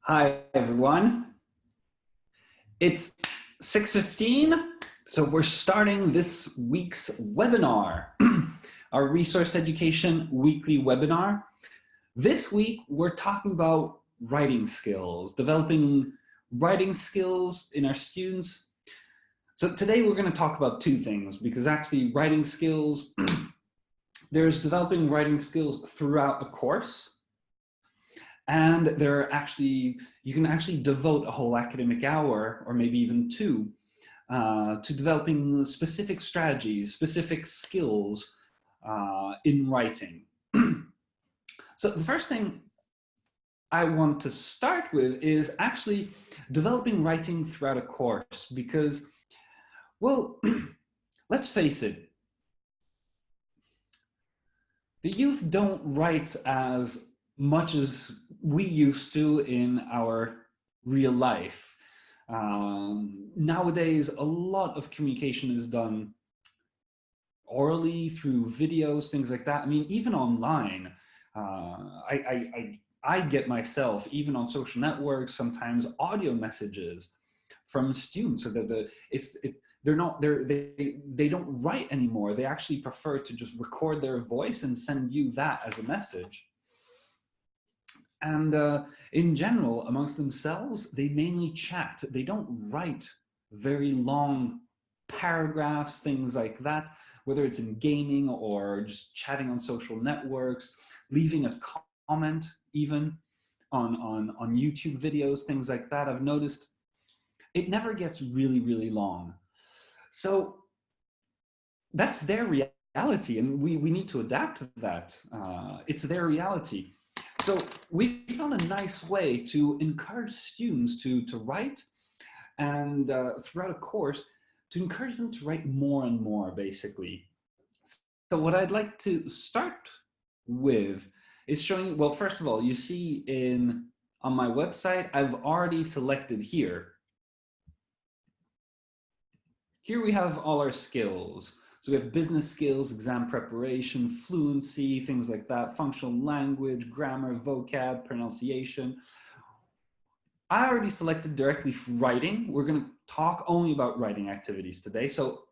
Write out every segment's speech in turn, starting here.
Hi, everyone. It's 6:15, so we're starting this week's webinar, our Resource Education weekly webinar. This week, we're talking about writing skills, developing writing skills in our students. So today we're going to talk about two things, because actually writing skills, there's developing writing skills throughout a course. And you can actually devote a whole academic hour, or maybe even two, to developing specific strategies, specific skills in writing. So the first thing I want to start with is actually developing writing throughout a course, because, well, let's face it, the youth don't write as much as we used to in our real life. Nowadays, a lot of communication is done orally, through videos, things like that. I mean, even online, I get myself, even on social networks, sometimes audio messages from students, so that they don't write anymore. They actually prefer to just record their voice and send you that as a message. And in general, amongst themselves, they mainly chat. They don't write very long paragraphs, things like that, whether it's in gaming or just chatting on social networks, leaving a comment even on YouTube videos, things like that. I've noticed it never gets really, really long. So that's their reality, and we need to adapt to that. It's their reality. So we found a nice way to encourage students to write, and throughout a course, to encourage them to write more and more, basically. So what I'd like to start with is showing, well, first of all, you see on my website, I've already selected here. Here we have all our skills. So we have business skills, exam preparation, fluency, things like that, functional language, grammar, vocab, pronunciation. I already selected directly writing. We're going to talk only about writing activities today. So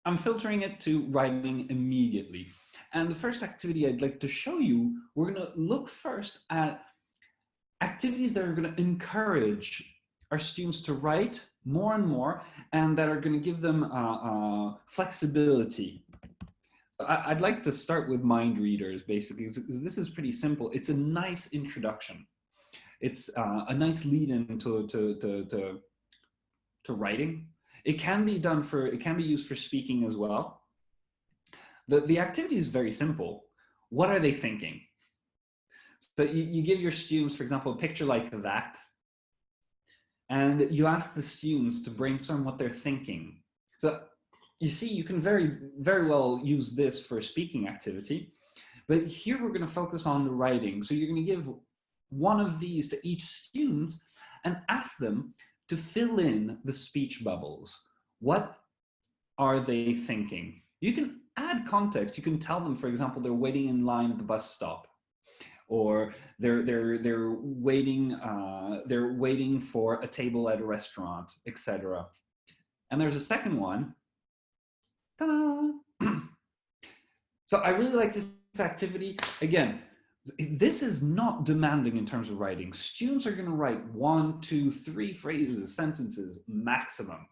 I'm filtering it to writing immediately. And the first activity I'd like to show you, we're going to look first at activities that are going to encourage our students to write more and more, and that are going to give them flexibility. So I'd like to start with mind readers, basically, because this is pretty simple. It's a nice introduction. It's a nice lead-in to writing. It can be used for speaking as well. The activity is very simple. What are they thinking? So you give your students, for example, a picture like that, and you ask the students to brainstorm what they're thinking. So you see, you can very, very well use this for a speaking activity, but here we're going to focus on the writing. So you're going to give one of these to each student and ask them to fill in the speech bubbles. What are they thinking? You can add context. You can tell them, for example, they're waiting in line at the bus stop, or they're waiting for a table at a restaurant, etc. And there's a second one. Ta-da! So I really like this activity. Again, this is not demanding in terms of writing. Students are going to write 1, 2, 3 phrases, sentences maximum.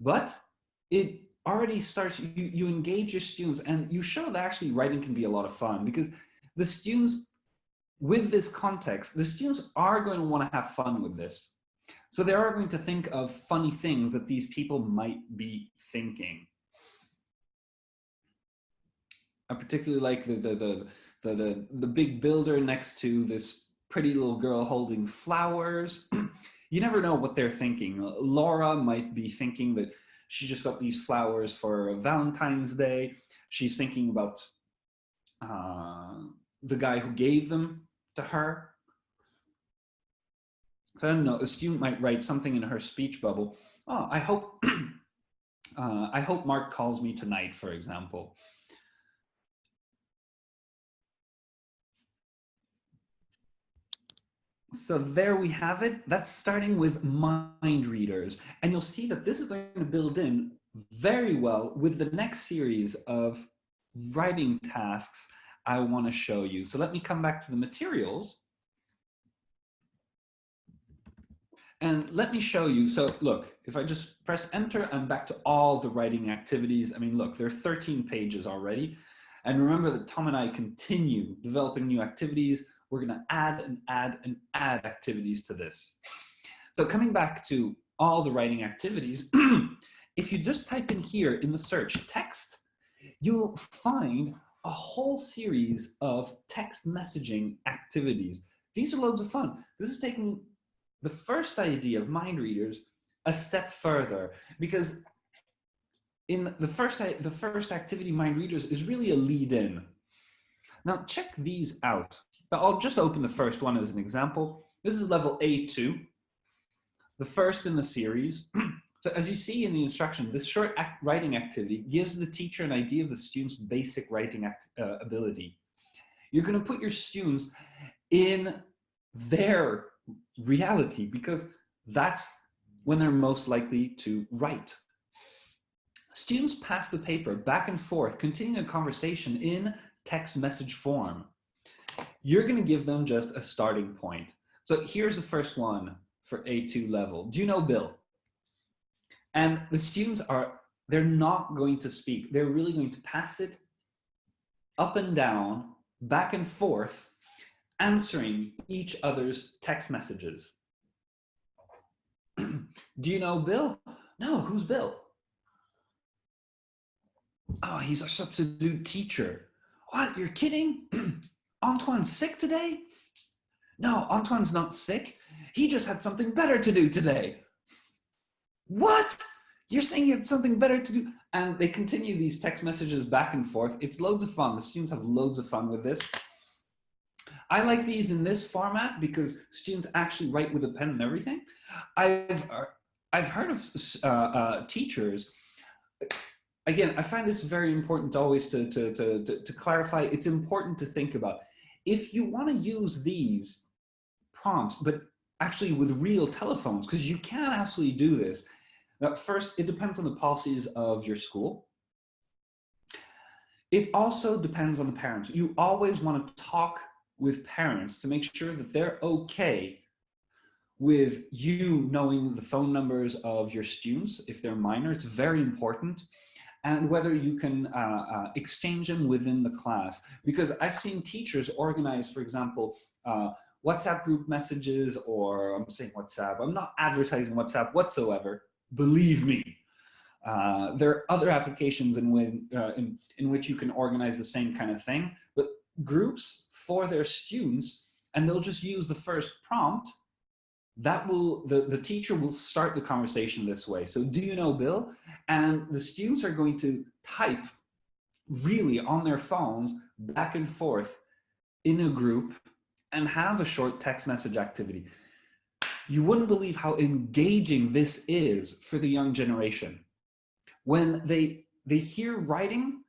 But it already starts, you engage your students, and you show that actually writing can be a lot of fun, because the students, with this context, the students are going to want to have fun with this. So they are going to think of funny things that these people might be thinking. I particularly like the big builder next to this pretty little girl holding flowers. You never know what they're thinking. Laura might be thinking that she just got these flowers for Valentine's Day. She's thinking about the guy who gave them to her. So I don't know, a student might write something in her speech bubble. Oh, I hope Mark calls me tonight, for example. So there we have it. That's starting with mind readers. And you'll see that this is going to build in very well with the next series of writing tasks I want to show you. So let me come back to the materials. And let me show you. So look, if I just press enter, I'm back to all the writing activities. I mean, look, there are 13 pages already. And remember that Tom and I continue developing new activities. We're going to add and add and add activities to this. So coming back to all the writing activities, if you just type in here in the search text, you'll find a whole series of text messaging activities. These are loads of fun. This is taking the first idea of mind readers a step further, because in the first activity, mind readers, is really a lead in. Now check these out. I'll just open the first one as an example. This is level A2, the first in the series. So as you see in the instruction, this short writing activity gives the teacher an idea of the student's basic writing ability. You're going to put your students in their reality, because that's when they're most likely to write. Students pass the paper back and forth, continuing a conversation in text message form. You're going to give them just a starting point. So here's the first one for A2 level. Do you know Bill? And the students they're not going to speak. They're really going to pass it up and down, back and forth, answering each other's text messages. Do you know Bill? No, who's Bill? Oh, he's our substitute teacher. What, you're kidding? Antoine's sick today? No, Antoine's not sick. He just had something better to do today. What? You're saying you had something better to do? And they continue these text messages back and forth. It's loads of fun. The students have loads of fun with this. I like these in this format because students actually write with a pen and everything. I've heard of teachers. Again, I find this very important always to clarify. It's important to think about. If you want to use these prompts, but actually with real telephones, because you can absolutely do this. Now, first, it depends on the policies of your school. It also depends on the parents. You always want to talk with parents to make sure that they're okay with you knowing the phone numbers of your students. If they're minor, it's very important. And whether you can exchange them within the class. Because I've seen teachers organize, for example, WhatsApp group messages, or I'm saying WhatsApp, I'm not advertising WhatsApp whatsoever, believe me. There are other applications in which you can organize the same kind of thing, but groups for their students, and they'll just use the first prompt. That will, the teacher will start the conversation this way. So, do you know Bill? And the students are going to type really on their phones back and forth in a group and have a short text message activity. You wouldn't believe how engaging this is for the young generation. When they hear writing,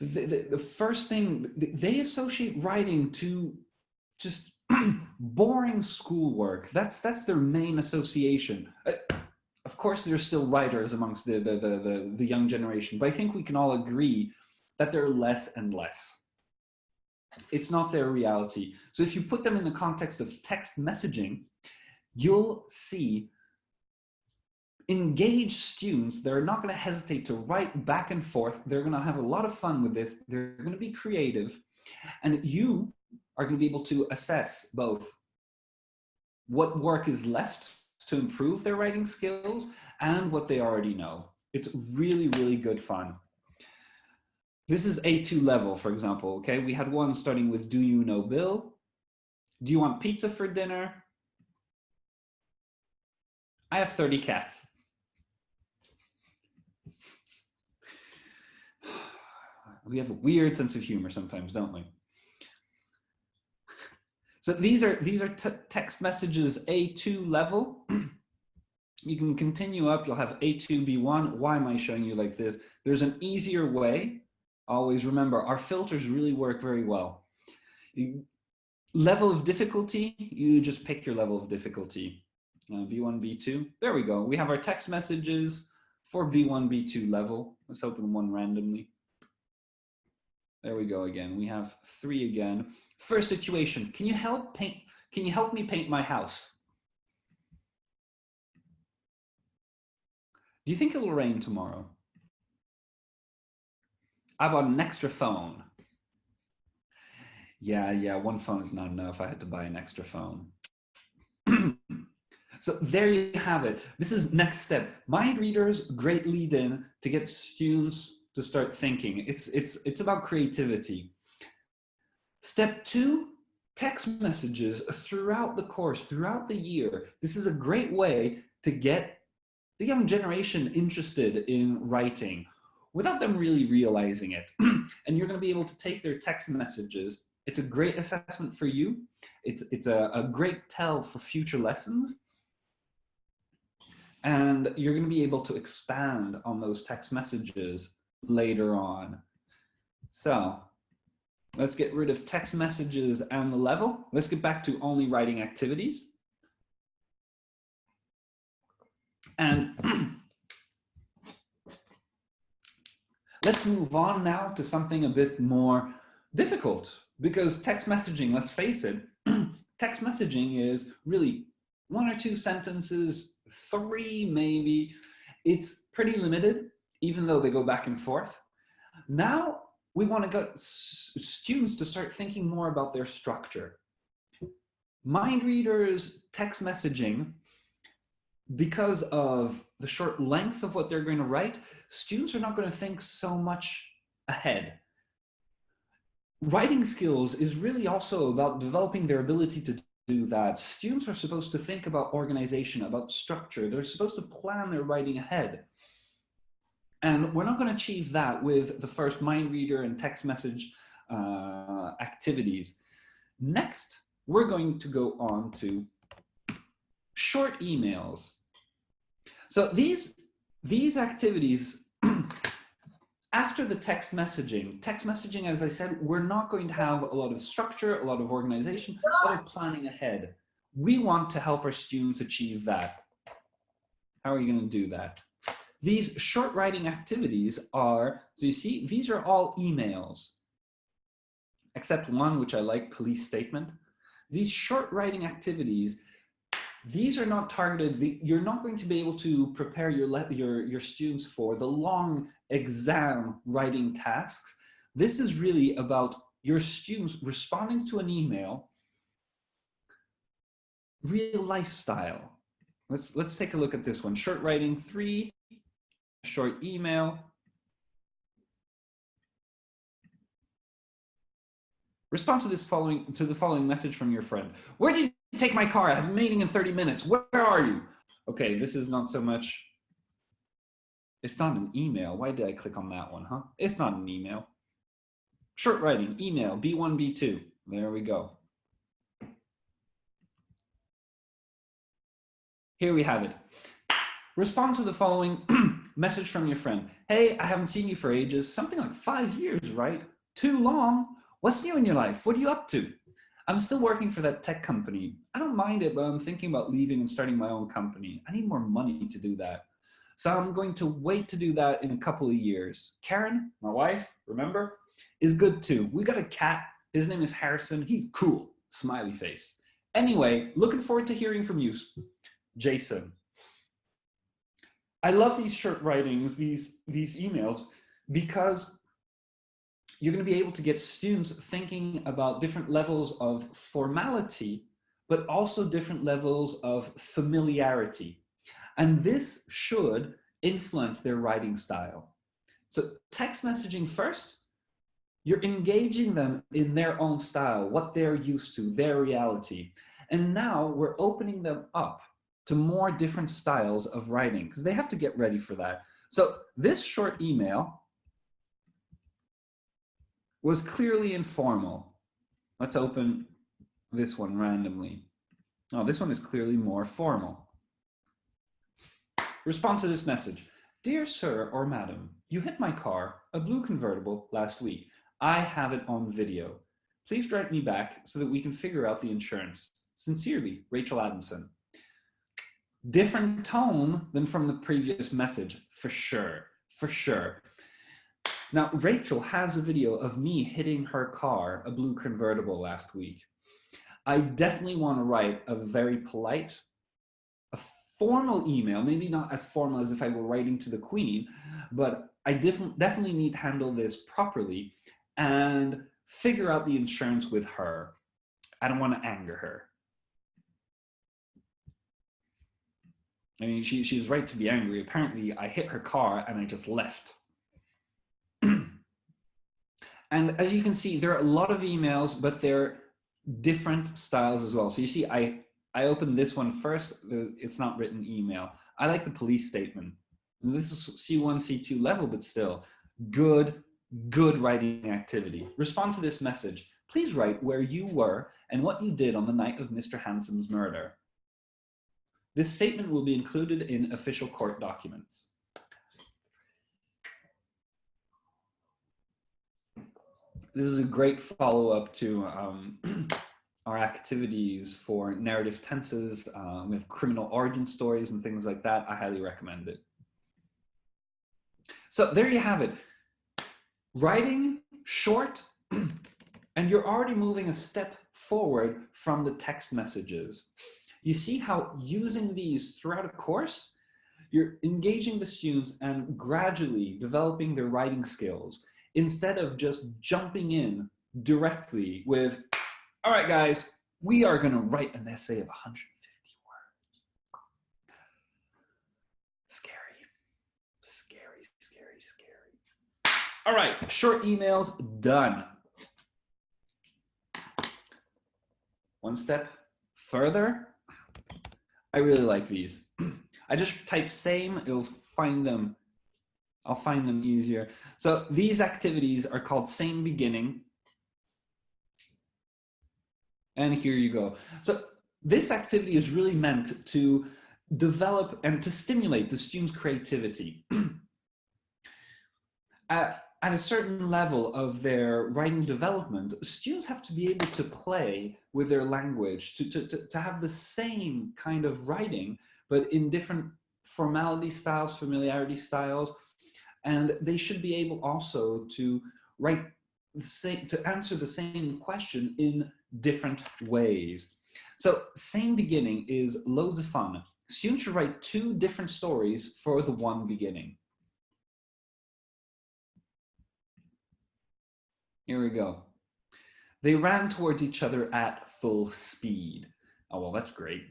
the first thing, they associate writing to just boring schoolwork. That's their main association. Of course, there's still writers amongst the young generation, but I think we can all agree that they're less and less. It's not their reality. So if you put them in the context of text messaging, you'll see engaged students. They're not going to hesitate to write back and forth. They're going to have a lot of fun with this. They're going to be creative, and you are going to be able to assess both what work is left to improve their writing skills and what they already know. It's really, really good fun. This is A2 level, for example, okay? We had one starting with, do you know Bill? Do you want pizza for dinner? I have 30 cats. We have a weird sense of humor sometimes, don't we? So these are text messages A2 level. You can continue up. You'll have A2, B1. Why am I showing you like this? There's an easier way. Always remember, our filters really work very well. Level of difficulty, you just pick your level of difficulty. B1, B2, there we go. We have our text messages for B1, B2 level. Let's open one randomly. There we go again. We have 3 again. First situation, can you help me paint my house? Do you think it will rain tomorrow? I bought an extra phone. Yeah, one phone is not enough. I had to buy an extra phone. So there you have it. This is next step. Mind readers, great lead in to get students to start thinking. It's about creativity. Step 2, text messages throughout the course, throughout the year. This is a great way to get the young generation interested in writing without them really realizing it. And you're going to be able to take their text messages. It's a great assessment for you. It's a great tell for future lessons. And you're going to be able to expand on those text messages later on. So let's get rid of text messages and the level. Let's get back to only writing activities. And let's move on now to something a bit more difficult, because text messaging, let's face it, text messaging is really 1 or 2 sentences, 3 maybe. It's pretty limited, even though they go back and forth. Now we want to get students to start thinking more about their structure. Mind readers, text messaging, because of the short length of what they're going to write, students are not going to think so much ahead. Writing skills is really also about developing their ability to do that. Students are supposed to think about organization, about structure. They're supposed to plan their writing ahead. And we're not going to achieve that with the first mind reader and text message activities. Next, we're going to go on to short emails. So these activities, after the text messaging, as I said, we're not going to have a lot of structure, a lot of organization, a lot of planning ahead. We want to help our students achieve that. How are you going to do that? These short writing activities are, so you see, these are all emails, except one, which I like, police statement. These short writing activities, these are not targeted. You're not going to be able to prepare your students for the long exam writing tasks. This is really about your students responding to an email, real lifestyle. Let's take a look at this one. Short writing 3, short email. Respond to the following message from your friend. Where did you take my car? I have a meeting in 30 minutes. Where are you? Okay, this is not so much. It's not an email. Why did I click on that one, huh? It's not an email. Short writing, email, B1, B2. There we go. Here we have it. Respond to the following message from your friend. Hey, I haven't seen you for ages. Something like 5 years, right? Too long. What's new in your life? What are you up to? I'm still working for that tech company. I don't mind it, but I'm thinking about leaving and starting my own company. I need more money to do that. So I'm going to wait to do that in a couple of years. Karen, my wife, remember, is good too. We got a cat. His name is Harrison. He's cool. Smiley face. Anyway, looking forward to hearing from you, Jason. I love these short writings, these emails, because you're going to be able to get students thinking about different levels of formality, but also different levels of familiarity. And this should influence their writing style. So text messaging first, you're engaging them in their own style, what they're used to, their reality. And now we're opening them up to more different styles of writing, because they have to get ready for that. So this short email was clearly informal. Let's open this one randomly. Oh, this one is clearly more formal. Respond to this message. Dear sir or madam, you hit my car, a blue convertible, last week. I have it on video. Please write me back so that we can figure out the insurance. Sincerely, Rachel Adamson. Different tone than from the previous message, for sure, for sure. Now, Rachel has a video of me hitting her car, a blue convertible, last week. I definitely want to write a very polite, a formal email, maybe not as formal as if I were writing to the Queen, but I definitely need to handle this properly and figure out the insurance with her. I don't want to anger her. I mean, she's right to be angry. Apparently, I hit her car and I just left. And as you can see, there are a lot of emails, but they're different styles as well. So you see, I opened this one first. It's not written email. I like the police statement. And this is C1, C2 level, but still good writing activity. Respond to this message. Please write where you were and what you did on the night of Mr. Hansom's murder. This statement will be included in official court documents. This is a great follow-up to our activities for narrative tenses. We have criminal origin stories and things like that. I highly recommend it. So there you have it. Writing short, and you're already moving a step forward from the text messages. You see how using these throughout a course, you're engaging the students and gradually developing their writing skills, instead of just jumping in directly with, all right, guys, we are going to write an essay of 150 words. Scary, scary, scary, scary. All right, short emails, done. One step further. I really like these. I just type same, it'll find them. I'll find them easier. So these activities are called same beginning. And here you go. So this activity is really meant to develop and to stimulate the students' creativity. At a certain level of their writing development, students have to be able to play with their language, to have the same kind of writing, but in different formality styles, familiarity styles. And they should be able also to write the same, to answer the same question in different ways. So same beginning is loads of fun. Students should write 2 different stories for the one beginning. Here we go. They ran towards each other at full speed. Oh, well, that's great.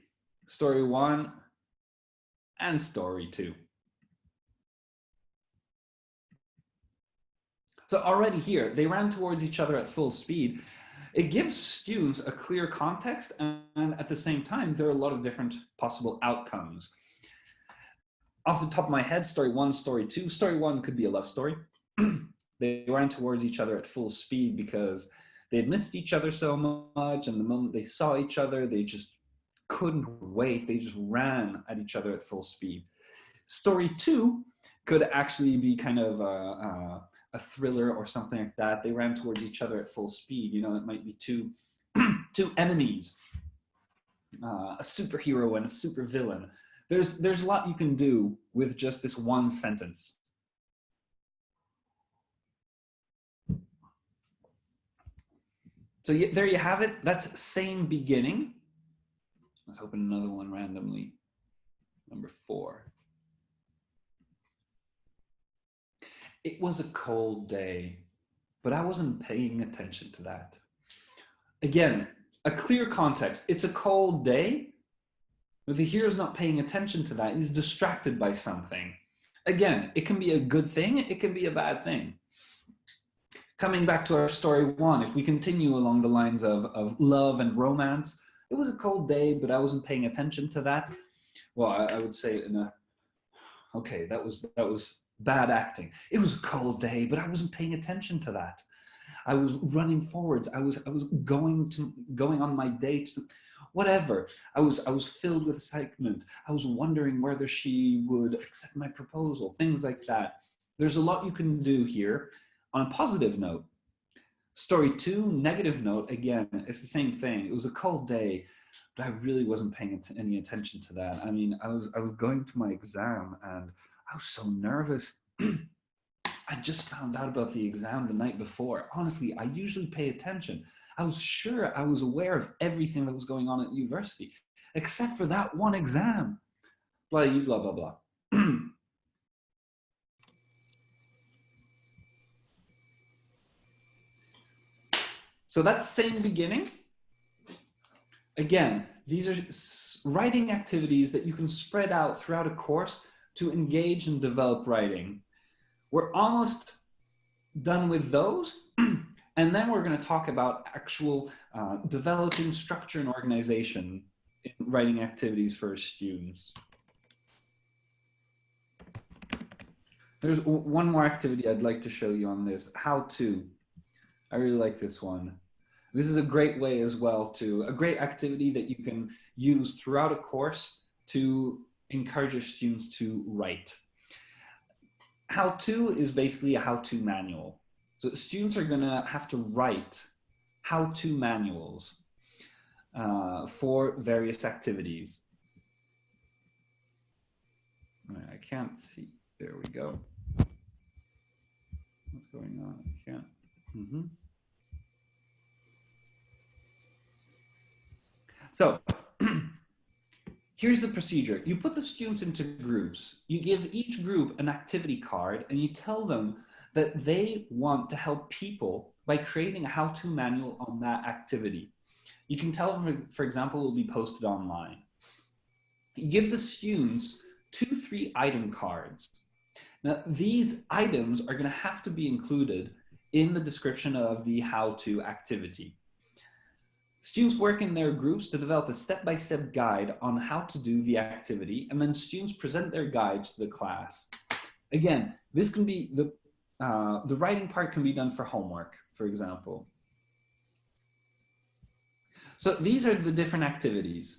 Story 1 and story 2. So already here, they ran towards each other at full speed. It gives students a clear context, and at the same time, there are a lot of different possible outcomes. Off the top of my head, story 1, story 2. Story 1 could be a love story. They ran towards each other at full speed because they had missed each other so much, and the moment they saw each other, they just couldn't wait. They just ran at each other at full speed. Story 2 could actually be kind of a thriller or something like that. They ran towards each other at full speed. You know, it might be two enemies, a superhero and a supervillain. There's a lot you can do with just this one sentence. So there you have it. That's same beginning. Let's open another one randomly. Number 4. It was a cold day, but I wasn't paying attention to that. Again, a clear context. It's a cold day, but the hero's not paying attention to that. He's distracted by something. Again, it can be a good thing. It can be a bad thing. Coming back to our story 1, if we continue along the lines of love and romance, it was a cold day, but I wasn't paying attention to that. Well, I would say, okay, that was bad acting. It was a cold day, but I wasn't paying attention to that. I was running forwards. I was going on my dates, whatever. I was filled with excitement. I was wondering whether she would accept my proposal, things like that. There's a lot you can do here on a positive note. Story 2, negative note. Again, it's the same thing. It was a cold day, but I really wasn't paying any attention to that. I mean, I was going to my exam and I was so nervous. I just found out about the exam the night before. Honestly, I usually pay attention. I was sure I was aware of everything that was going on at university, except for that one exam. Blah, blah, blah, blah. So that same beginning, again, these are writing activities that you can spread out throughout a course to engage and develop writing. We're almost done with those. And then we're going to talk about actual developing structure and organization in writing activities for students. There's one more activity I'd like to show you on this, how to. I really like this one. This is a great way as well a great activity that you can use throughout a course to encourage your students to write. How to is basically a how-to manual. So students are going to have to write how-to manuals for various activities. I can't see. There we go. What's going on? I can't. So here's the procedure. You put the students into groups. You give each group an activity card and you tell them that they want to help people by creating a how-to manual on that activity. You can tell them, for example, it will be posted online. You give the students 2-3 item cards. Now, these items are going to have to be included in the description of the how-to activity. Students work in their groups to develop a step-by-step guide on how to do the activity, and then students present their guides to the class. Again, this can be the writing part can be done for homework, for example. So these are the different activities.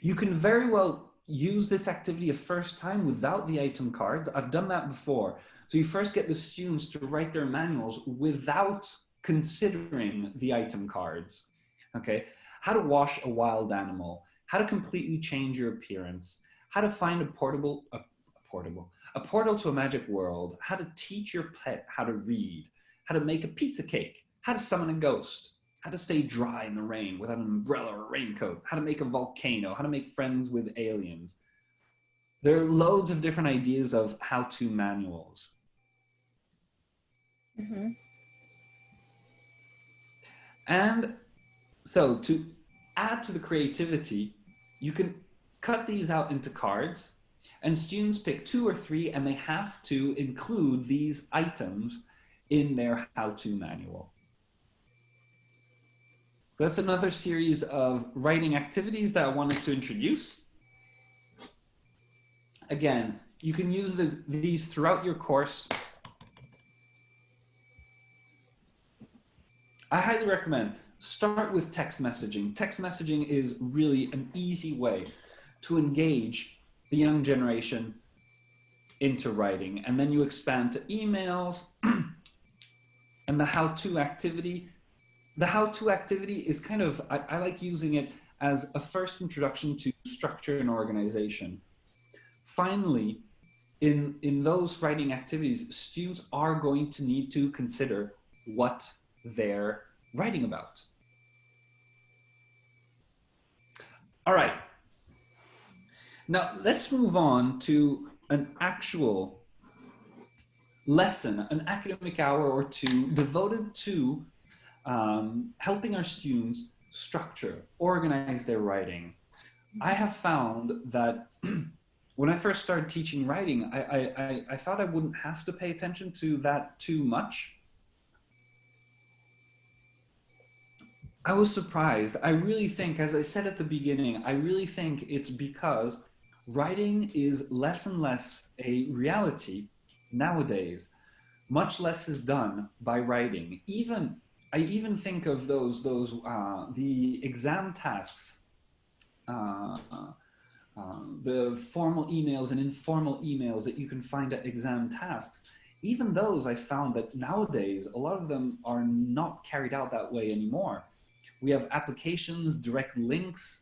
You can very well use this activity a first time without the item cards. I've done that before. So you first get the students to write their manuals without considering the item cards. Okay, how to wash a wild animal, how to completely change your appearance, how to find a portal to a magic world, how to teach your pet how to read, how to make a pizza cake, how to summon a ghost, how to stay dry in the rain without an umbrella or raincoat, how to make a volcano, how to make friends with aliens. There are loads of different ideas of how-to manuals. And so to add to the creativity, you can cut these out into cards and students pick 2 or 3 and they have to include these items in their how-to manual. So that's another series of writing activities that I wanted to introduce. Again, you can use these throughout your course. I highly recommend start with text messaging. Text messaging is really an easy way to engage the young generation into writing. And then you expand to emails and the how-to activity. The how-to activity is kind of, I like using it as a first introduction to structure and organization. Finally, in those writing activities, students are going to need to consider what they're writing about. All right. Now let's move on to an actual lesson, an academic hour or two devoted to helping our students structure, organize their writing. I have found that when I first started teaching writing, I thought I wouldn't have to pay attention to that too much. I was surprised. I really think, as I said at the beginning, I really think it's because writing is less and less a reality nowadays. Much less is done by writing. I even think of the exam tasks, the formal emails and informal emails that you can find at exam tasks. even those I found that nowadays, a lot of them are not carried out that way anymore. We have applications, direct links.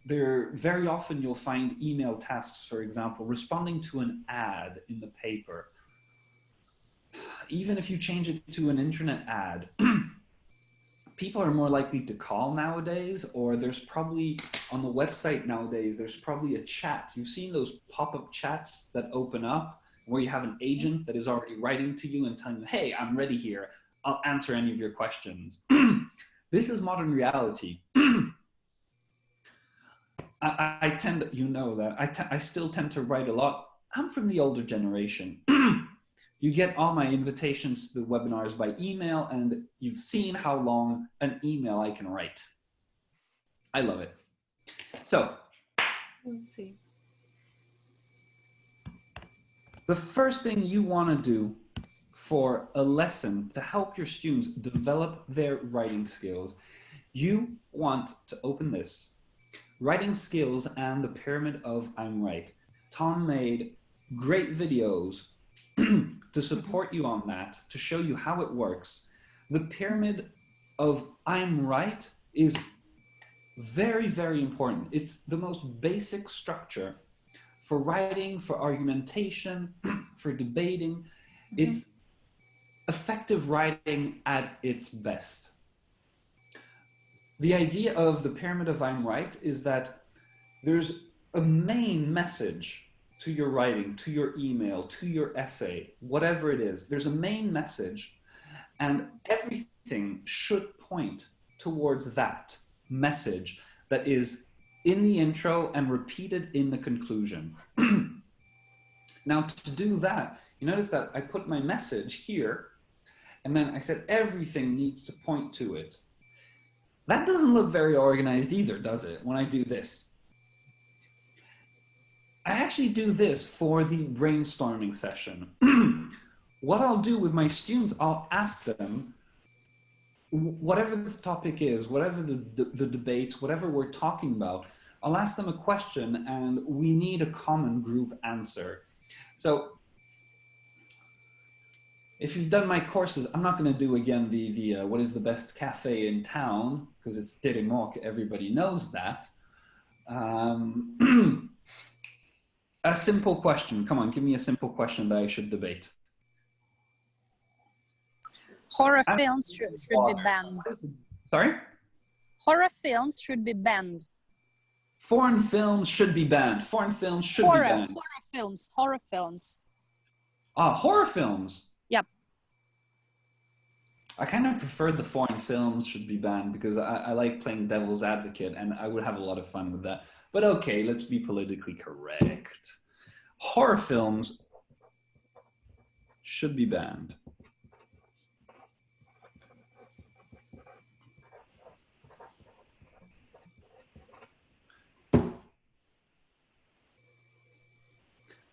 They're very often you'll find email tasks, for example, responding to an ad in the paper. Even if you change it to an internet ad, people are more likely to call nowadays, or there's probably on the website nowadays, there's probably a chat. You've seen those pop-up chats that open up where you have an agent that is already writing to you and telling you, hey, I'm ready here. I'll answer any of your questions. This is modern reality. I tend, you know that, I still tend to write a lot. I'm from the older generation. You get all my invitations to the webinars by email, and you've seen how long an email I can write. I love it. So, we'll see. The first thing you want to do for a lesson to help your students develop their writing skills, you want to open this. Writing skills and the pyramid of I'm right. Tom made great videos to support you on that, to show you how it works. The pyramid of I'm right is very, very important. It's the most basic structure for writing, for argumentation, for debating. It's effective writing at its best. The idea of the pyramid of I'm right is that there's a main message to your writing, to your email, to your essay, whatever it is. There's a main message, and everything should point towards that message that is in the intro and repeated in the conclusion. Now, to do that, you notice that I put my message here, and then I said everything needs to point to it. That doesn't look very organized either, does it, when I do this? I actually do this for the brainstorming session. What I'll do with my students, I'll ask them, whatever the topic is, whatever the debates, whatever we're talking about, I'll ask them a question and we need a common group answer. So if you've done my courses, I'm not going to do again the what is the best cafe in town, because it's Teremok, everybody knows that. A simple question. Come on, give me a simple question that I should debate. Horror films should be banned. Sorry? Horror films should be banned. Foreign films should be banned. Foreign films should be banned. Horror films. Ah, horror films. Yep. I kind of preferred the foreign films should be banned because I like playing devil's advocate and I would have a lot of fun with that. But okay, let's be politically correct. Horror films should be banned.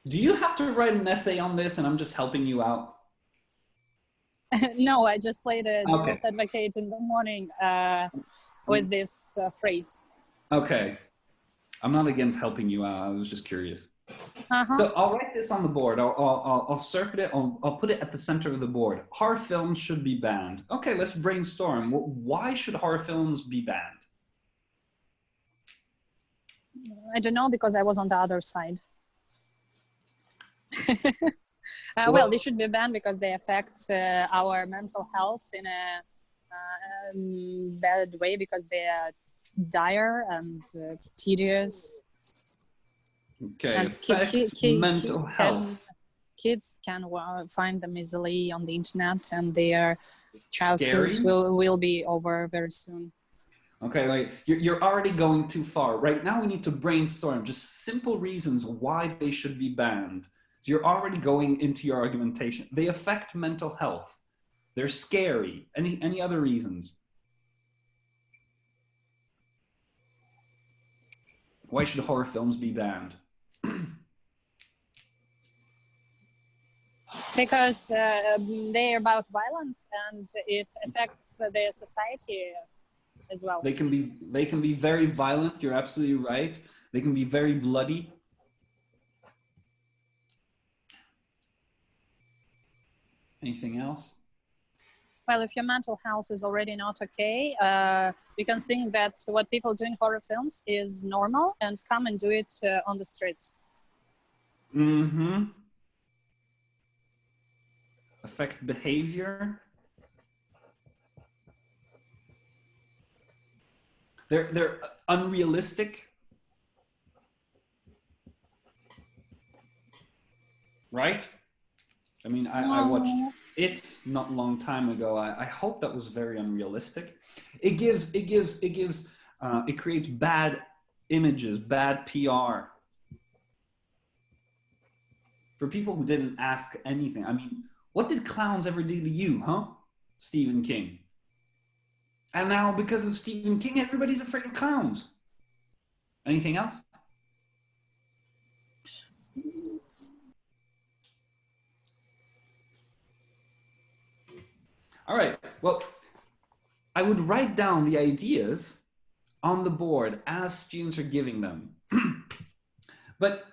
Do you have to write an essay on this and I'm just helping you out? No, I just played a devil's advocate in the morning with this phrase. Okay. I'm not against helping you out. I was just curious. So I'll write this on the board. I'll circle it. I'll put it at the center of the board. Horror films should be banned. Okay, let's brainstorm. Why should horror films be banned? I don't know, because I was on the other side. Well, they should be banned because they affect our mental health in a bad way, because they are dire and tedious. Okay, and mental health. Kids can find them easily on the internet, and their childhood will be over very soon. Okay, like you're already going too far. Right now we need to brainstorm just simple reasons why they should be banned. So you're already going into your argumentation. They affect mental health. They're scary. Any other reasons? Why should horror films be banned? Because they're about violence and it affects their society as well. They can be very violent. You're absolutely right. They can be very bloody. Anything else? Well, if your mental health is already not okay, you can think that what people do in horror films is normal and come and do it on the streets. Mm-hmm. Affect behavior. They're unrealistic. Right? I mean, I watched it not a long time ago. I hope that was very unrealistic. It creates bad images, bad PR for people who didn't ask anything. I mean, what did clowns ever do to you, huh? Stephen King. And now because of Stephen King, everybody's afraid of clowns. Anything else? All right, well, I would write down the ideas on the board as students are giving them. But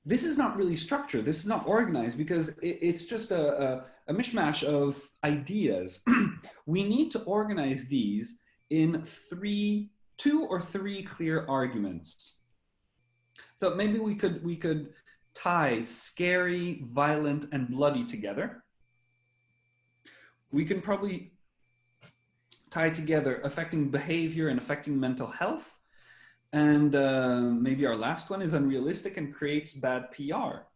this is not really structured. This is not organized because it's just a mishmash of ideas. We need to organize these in two or three clear arguments. So maybe we could tie scary, violent, and bloody together. We can probably tie together affecting behavior and affecting mental health. And maybe our last one is unrealistic and creates bad PR.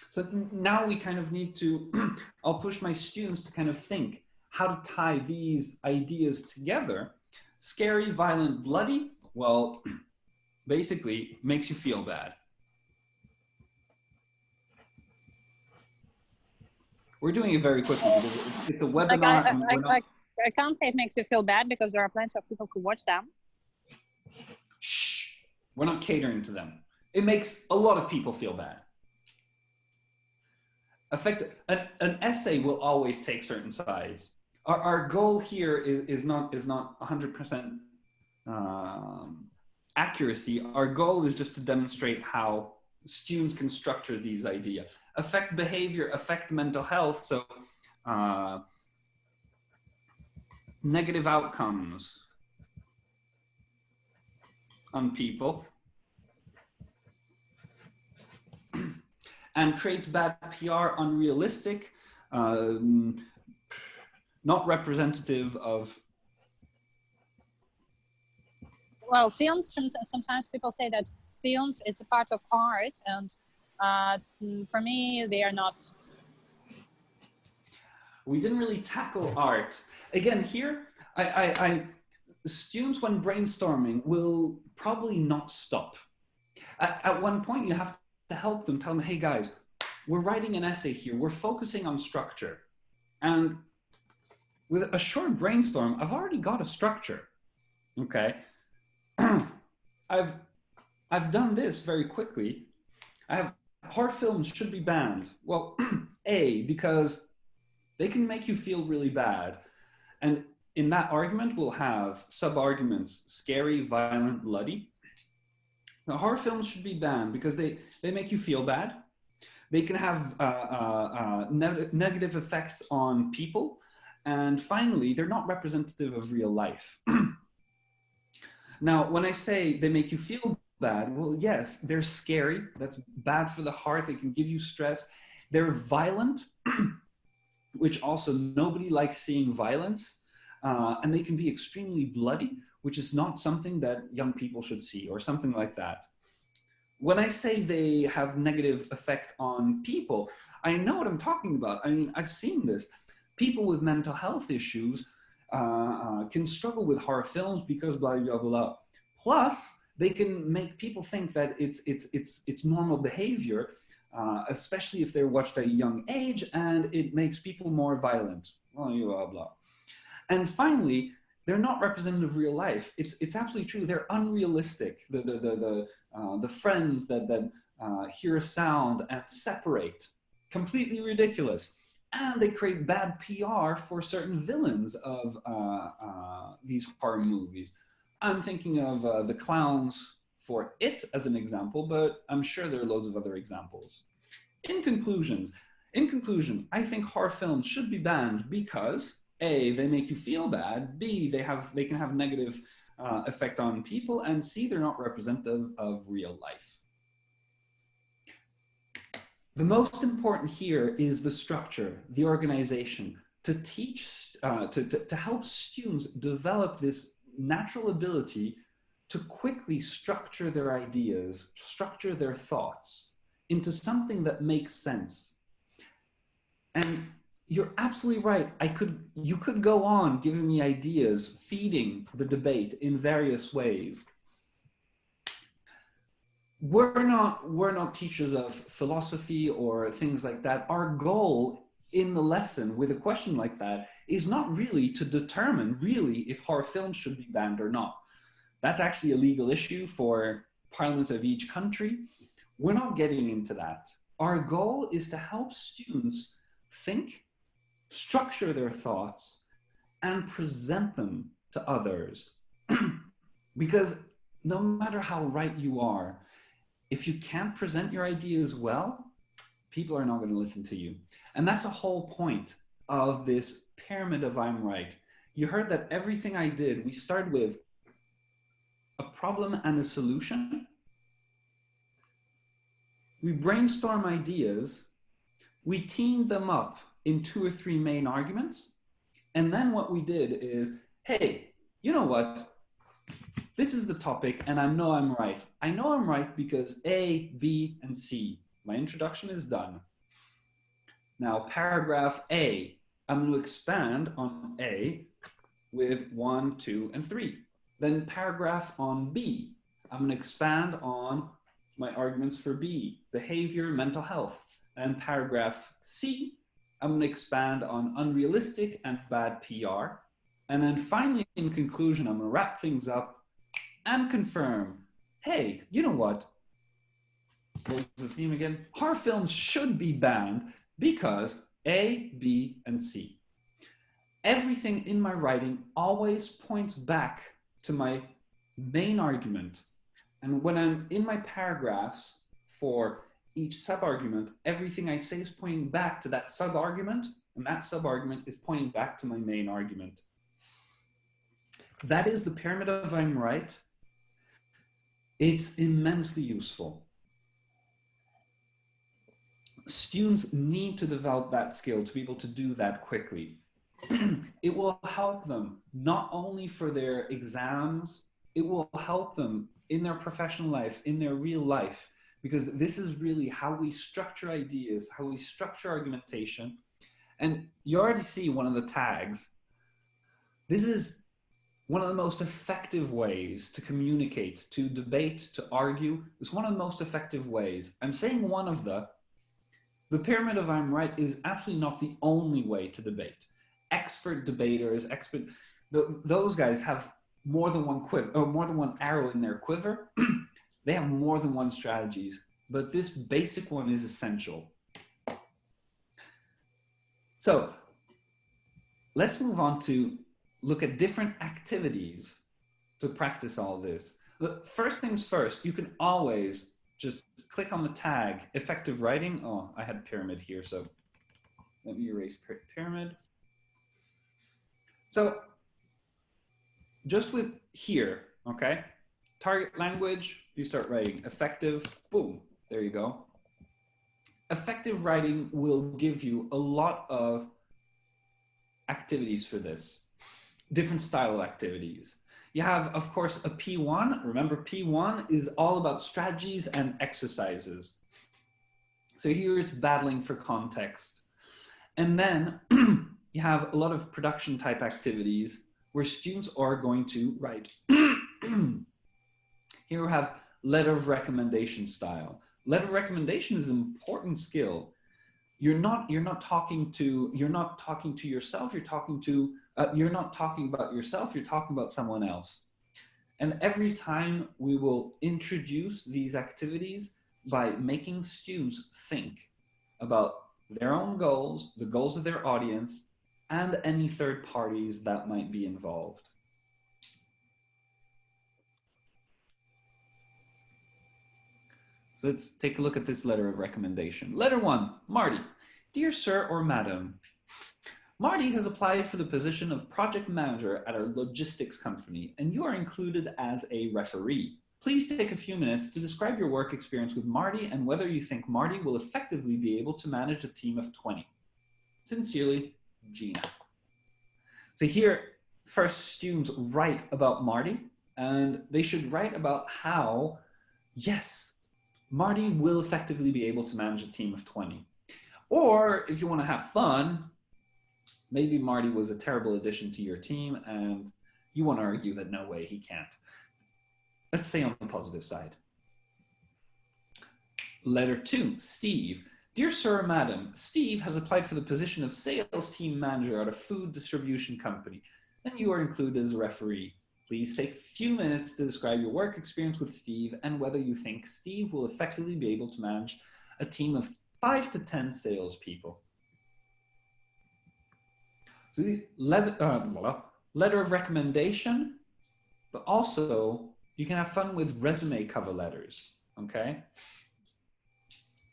So now we kind of need to, I'll push my students to kind of think how to tie these ideas together. Scary, violent, bloody, well, basically makes you feel bad. We're doing it very quickly because it's a webinar. I can't say it makes you feel bad because there are plenty of people who watch them. Shh, we're not catering to them. It makes a lot of people feel bad. An essay will always take certain sides. Our goal here is not 100% accuracy. Our goal is just to demonstrate how students can structure these ideas. Affect behavior, affect mental health. So negative outcomes on people and creates bad PR, unrealistic, not representative of. Well, films, sometimes people say that films, it's a part of art, and for me, they are not. We didn't really tackle art. Again, here, students when brainstorming will probably not stop. At one point, you have to help them, tell them, hey guys, we're writing an essay here. We're focusing on structure. And with a short brainstorm, I've already got a structure, okay? I've done this very quickly. Horror films should be banned. Well, because they can make you feel really bad. And in that argument, we'll have sub-arguments, scary, violent, bloody. Now, horror films should be banned because they make you feel bad. They can have negative effects on people. And finally, they're not representative of real life. Now, when I say they make you feel bad, well, yes, they're scary. That's bad for the heart. They can give you stress. They're violent, which also nobody likes seeing violence. And they can be extremely bloody, which is not something that young people should see or something like that. When I say they have negative effect on people, I know what I'm talking about. I mean, I've seen this. People with mental health issues can struggle with horror films because blah, blah, blah. Plus, they can make people think that it's normal behavior, especially if they're watched at a young age, and it makes people more violent. Blah, blah, blah. And finally, they're not representative of real life. It's absolutely true. They're unrealistic. The friends that hear a sound and separate, completely ridiculous. And they create bad PR for certain villains of these horror movies. I'm thinking of the clowns for It as an example, but I'm sure there are loads of other examples. In conclusions, In conclusion, I think horror films should be banned because A, they make you feel bad, B, they can have negative effect on people, and C, they're not representative of real life. The most important here is the structure, the organization, to teach, to help students develop this natural ability to quickly structure their ideas, structure their thoughts into something that makes sense. And you're absolutely right. You could go on giving me ideas, feeding the debate in various ways. We're not teachers of philosophy or things like that. Our goal in the lesson with a question like that is not really to determine really if horror films should be banned or not. That's actually a legal issue for parliaments of each country. We're not getting into that. Our goal is to help students think, structure their thoughts, and present them to others. Because no matter how right you are, if you can't present your ideas well, people are not going to listen to you. And that's the whole point of this pyramid of I'm right. You heard that everything I did, we started with a problem and a solution. We brainstorm ideas, we teamed them up in 2 or 3 main arguments. And then what we did is, hey, you know what? This is the topic and I know I'm right. I know I'm right because A, B, and C. My introduction is done. Now, paragraph A, I'm going to expand on A with 1, 2, and 3. Then paragraph on B, I'm going to expand on my arguments for B, behavior, mental health. And paragraph C, I'm going to expand on unrealistic and bad PR. And then finally, in conclusion, I'm going to wrap things up and confirm, hey, you know what? What was the theme again? Horror films should be banned because A, B, and C. Everything in my writing always points back to my main argument. And when I'm in my paragraphs for each sub-argument, everything I say is pointing back to that sub-argument, and that sub-argument is pointing back to my main argument. That is the pyramid of I'm right. It's immensely useful. Students need to develop that skill to be able to do that quickly. It will help them not only for their exams, it will help them in their professional life, in their real life, because this is really how we structure ideas, how we structure argumentation. And you already see one of the tags. This is one of the most effective ways to communicate, to debate, to argue. It's one of the most effective ways. I'm saying one of the pyramid of I'm right is absolutely not the only way to debate. Expert debaters, those guys have more than one quiver, or more than one arrow in their quiver. They have more than one strategies, but this basic one is essential. So let's move on to look at different activities to practice all this. But first things first, you can always just click on the tag effective writing. Oh, I had pyramid here, so let me erase pyramid. So just with here, okay, target language, you start writing effective, boom, there you go. Effective writing will give you a lot of activities for this, different style of activities. You have, of course, a P1. Remember, P1 is all about strategies and exercises. So here it's battling for context. And then you have a lot of production type activities where students are going to write. Here we have letter of recommendation style. Letter of recommendation is an important skill. You're not talking to yourself. You're not talking about yourself. You're talking about someone else. And every time we will introduce these activities by making students think about their own goals, the goals of their audience, and any third parties that might be involved. So let's take a look at this letter of recommendation. Letter 1, Marty, Dear sir or madam, Marty has applied for the position of project manager at our logistics company, and you are included as a referee. Please take a few minutes to describe your work experience with Marty and whether you think Marty will effectively be able to manage a team of 20. Sincerely, Gina. So here, first students write about Marty, and they should write about how, yes, Marty will effectively be able to manage a team of 20. Or if you want to have fun, maybe Marty was a terrible addition to your team and you want to argue that no way he can't. Let's stay on the positive side. Letter 2, Steve. Dear sir or madam, Steve has applied for the position of sales team manager at a food distribution company, and you are included as a referee. Please take a few minutes to describe your work experience with Steve and whether you think Steve will effectively be able to manage a team of 5 to 10 salespeople. So the letter of recommendation, but also you can have fun with resume cover letters, okay?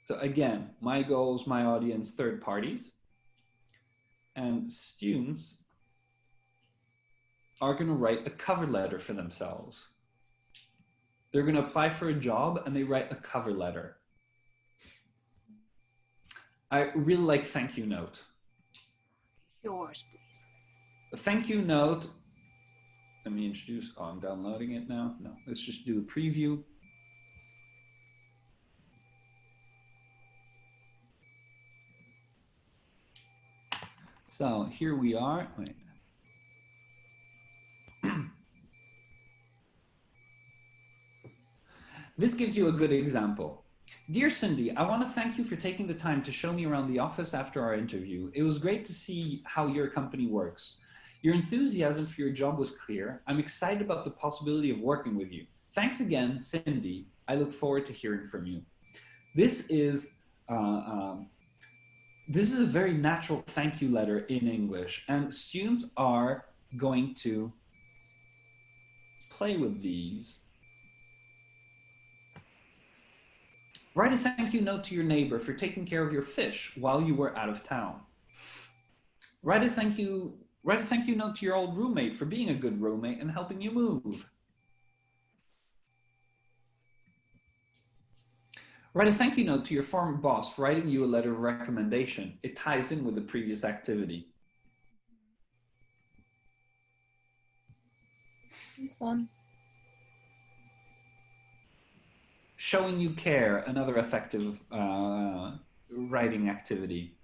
So again, my goals, my audience, third parties, and students are going to write a cover letter for themselves. They're going to apply for a job and they write a cover letter. I really like thank you note. Yours, please. A thank you note. Let me introduce, oh, I'm downloading it now. No, let's just do a preview. So here we are. Wait. This gives you a good example. Dear Cindy, I want to thank you for taking the time to show me around the office after our interview. It was great to see how your company works. Your enthusiasm for your job was clear. I'm excited about the possibility of working with you. Thanks again, Cindy. I look forward to hearing from you. This is a very natural thank you letter in English, and students are going to play with these. Write a thank you note to your neighbor for taking care of your fish while you were out of town. Write a thank you note to your old roommate for being a good roommate and helping you move. Write a thank you note to your former boss for writing you a letter of recommendation. It ties in with the previous activity. It's fun. Showing you care, another effective writing activity.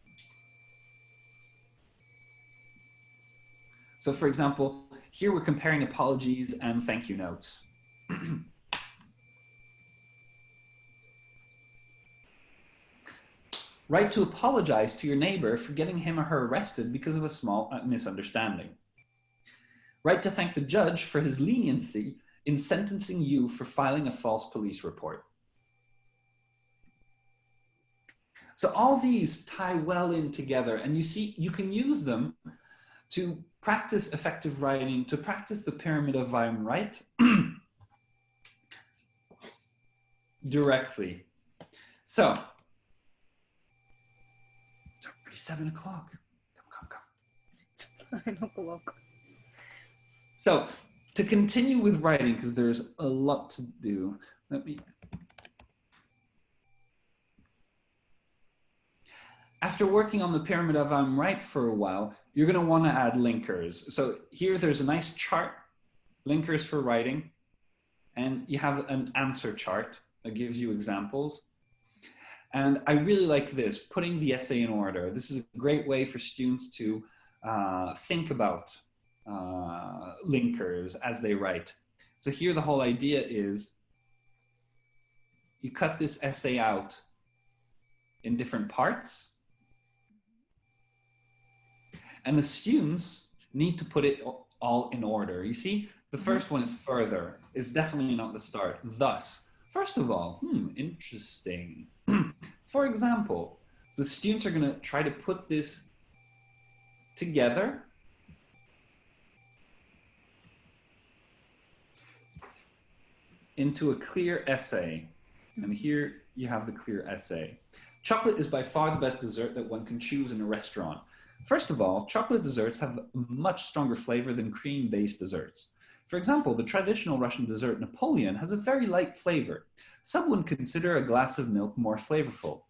So for example, here we're comparing apologies and thank you notes. Write to apologize to your neighbor for getting him or her arrested because of a small misunderstanding. Write to thank the judge for his leniency in sentencing you for filing a false police report. So all these tie well in together, and you see, you can use them to practice effective writing, to practice the pyramid of I'm right directly. So, it's already 7 o'clock. Come. So, to continue with writing, because there's a lot to do, After working on the pyramid of I'm right for a while, you're going to want to add linkers. So here there's a nice chart, linkers for writing, and you have an answer chart that gives you examples. And I really like this, putting the essay in order. This is a great way for students to think about linkers as they write. So here the whole idea is you cut this essay out in different parts, and the students need to put it all in order. You see, the first one is further. It's definitely not the start. Thus, first of all, interesting. For example, the students are going to try to put this together into a clear essay. And here you have the clear essay. Chocolate is by far the best dessert that one can choose in a restaurant. First of all, chocolate desserts have a much stronger flavor than cream-based desserts. For example, the traditional Russian dessert Napoleon has a very light flavor. Some would consider a glass of milk more flavorful.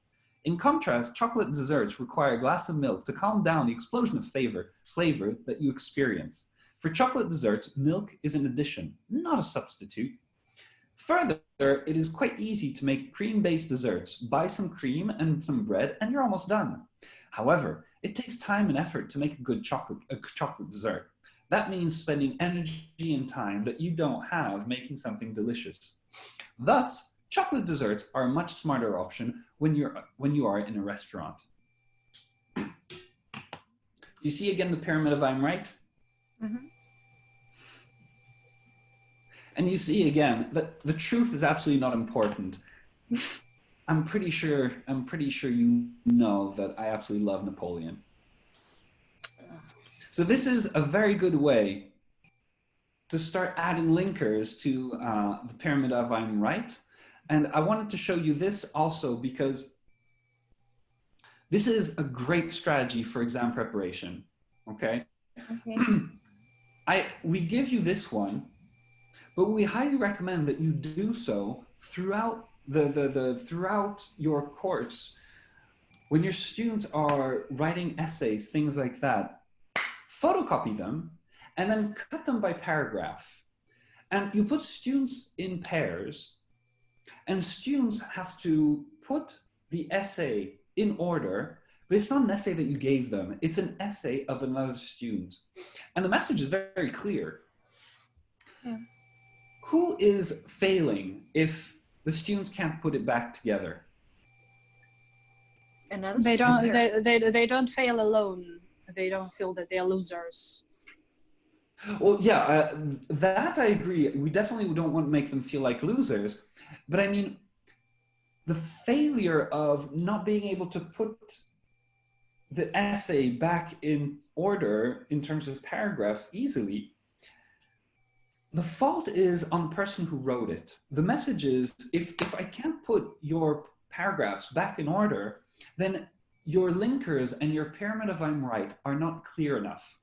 In contrast, chocolate desserts require a glass of milk to calm down the explosion of flavor that you experience. For chocolate desserts, milk is an addition, not a substitute. Further, it is quite easy to make cream-based desserts. Buy some cream and some bread and you're almost done. However, it takes time and effort to make a good chocolate dessert. That means spending energy and time that you don't have making something delicious. Thus, chocolate desserts are a much smarter option when you are in a restaurant. You see again the pyramid of I'm right? Mm-hmm. And you see again that the truth is absolutely not important. I'm pretty sure you know that I absolutely love Napoleon. So this is a very good way to start adding linkers to the pyramid of I'm right. And I wanted to show you this also because this is a great strategy for exam preparation, okay? We give you this one, but we highly recommend that you do so throughout throughout your course. When your students are writing essays, things like that, photocopy them and then cut them by paragraph. And you put students in pairs, and students have to put the essay in order, but it's not an essay that you gave them, it's an essay of another student. And the message is very, very clear. Yeah. Who is failing if the students can't put it back together? They don't fail alone. They don't feel that they're losers. Well, yeah, that I agree. We definitely don't want to make them feel like losers. But I mean, the failure of not being able to put the essay back in order in terms of paragraphs easily, the fault is on the person who wrote it. The message is, if I can't put your paragraphs back in order, then your linkers and your pyramid of I'm right are not clear enough.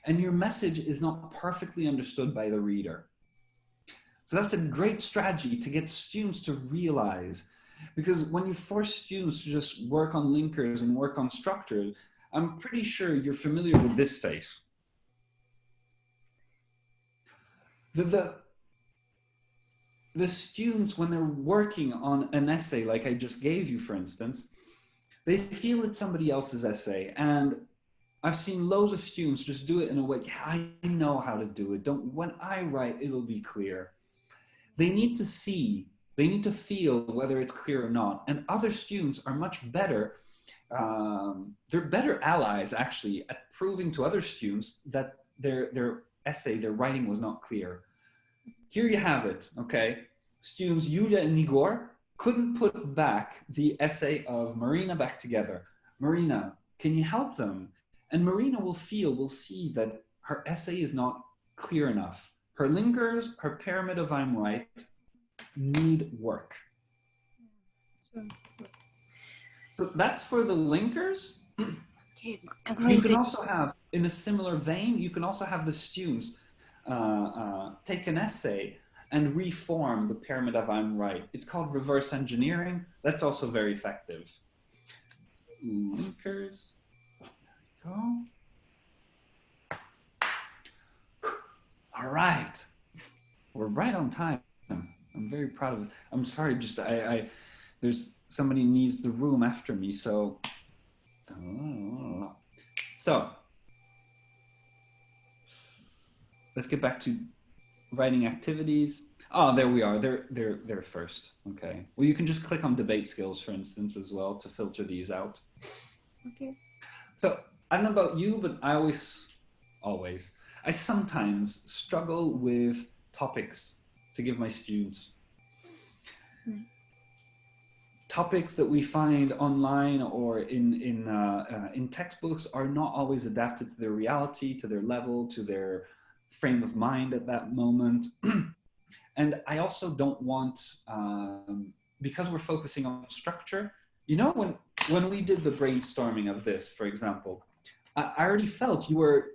And your message is not perfectly understood by the reader. So that's a great strategy to get students to realize, because when you force students to just work on linkers and work on structure, I'm pretty sure you're familiar with this face. The students, when they're working on an essay like I just gave you, for instance, they feel it's somebody else's essay, and I've seen loads of students just do it in a way, yeah, I know how to do it. When I write, it'll be clear. They need to see, they need to feel whether it's clear or not. And other students are much better, they're better allies actually at proving to other students that their essay, their writing was not clear. Here you have it, okay? Students Yulia and Igor couldn't put back the essay of Marina back together. Marina, can you help them? And Marina will see that her essay is not clear enough. Her linkers, her pyramid of I'm right, need work. So that's for the linkers. Okay, You can also have, in a similar vein, you can also have the students take an essay and reform the pyramid of I'm right. It's called reverse engineering. That's also very effective. Linkers. There we go. All right. We're right on time. I'm very proud of this. I'm sorry, just there's somebody needs the room after me, so let's get back to writing activities. Oh, there we are. They're first. Okay. Well, you can just click on debate skills, for instance, as well to filter these out. Okay. So I don't know about you, but I sometimes struggle with topics to give my students. Topics that we find online or in textbooks are not always adapted to their reality, to their level, to their frame of mind at that moment. And I also don't want, because we're focusing on structure, You know, when we did the brainstorming of this, for example, I already felt you were